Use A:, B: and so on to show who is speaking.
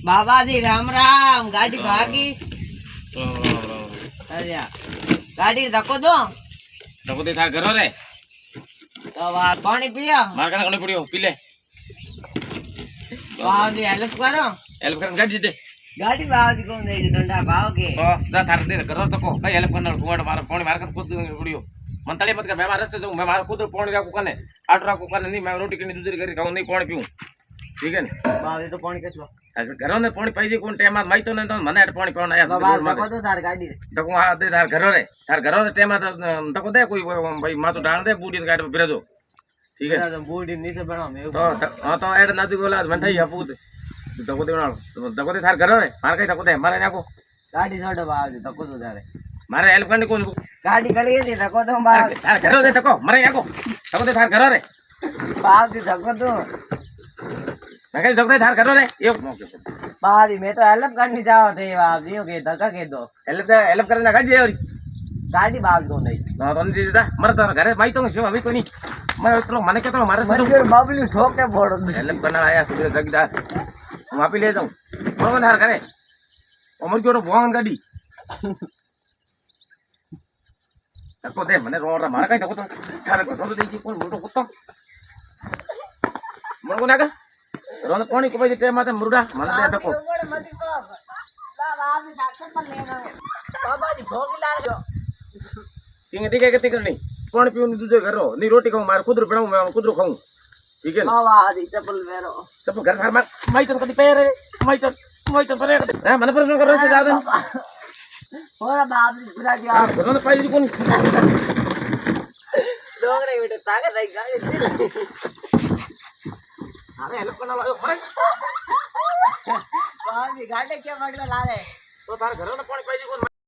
A: बाबा जी राम राम। गाड़ी भागी।
B: राम राम राम।
A: अरे यार, गाड़ी धक्को दो
B: तको दे थार घरो रे
A: तो बात पानी पियो।
B: मार कने कोनी पड़ियो पी ले
A: बाबा जी हेल्प करो।
B: हेल्प करन गाड़ी दे
A: गाड़ी बाबा जी कौन दे ठंडा भाव के
B: तो जा थार दे घरो तको कई हेल्प करना कुवाड़ मार पानी मार कर खुद पड़ियो मन तड़े मत कर मैं मार रास्ते जाऊं मैं मार खुद पानी राखू कने आट राखू कने नहीं मैं रोटी कने दूसरी करी खाऊं नहीं पानी पीऊं ठीक है ने
A: बाबा जी तो पानी केटलो
B: घरो ने पानी पाई जे कोन टाइम माई तो ने तो मने पानी पावन आया
A: बाबा धक्को दो तार गाड़ी
B: तको आ दे थार घरो रे टाइम तको दे कोई भाई मासो डाल दे बूढ़ी गाड़ी पे बिराजो ठीक है
A: तो बूढ़ी नीचे बना में
B: तो हां तो एड नजदीक वाला मन थई हपूत तको दे बना तको दे थार घरो रे मार कई तको दे मारे नाको
A: गाड़ी छोड़ो बाबा जी धक्को दो तारे
B: मारे हेल्प करने कोन
A: गाड़ी खड़ी है धक्को दो बाबा
B: थार घरो दे तको मारे नाको तको दे थार घरो रे
A: बाबा जी धक्को दो
B: मैं कहीं तको दे थार घरो रे यो
A: बाबा जी मैं तो हेल्प करनी चाहो थे बाबा जी के धक्का के दो
B: हेल्प करने गाड़ी और
A: गाड़ी बाबा दो नहीं
B: ना तो नहीं देता मर तो घरे माई तो शिव अभी कोनी मैं तो मने के तो मारे से
A: फिर बबली ठोक के फोड़ दो
B: हेल्प करना आया सुबह जगीदार वहां पे ले जाऊं कौन थार करे उमर क्यों भोंग गाड़ी तको दे मने रोड मार कहीं तको तो थार को तो देखी कोन मोटो कुत्ता मन को नागा रोन पानी को भाई टे माते मुर्गा मन दे तको
A: बाबा जी डॉक्टर पर ले गए बाबा जी भोग ला रहे हो
B: किंग दिखे के तिकर नहीं पानी पीऊं दूजे घर रो नहीं रोटी खाऊं मार खुद बनाऊं मैं खुद खाऊं ठीक है
A: बाबा जी चप्पल पहनो
B: चप्पल घर थार माई तो कदी पैर माई तो परे हां मन प्रश्न कर रहे थे ज्यादा
A: और बाप जी पूरा जी आप
B: रोन पाई कोन
A: लोग रे बेटे ताकत आई गाड़ी
B: अरे हेल्प करना लायो मारे
A: बाबा जी गाड़ी क्या मगला ला रहे
B: तो तार घर में पानी पाई कोन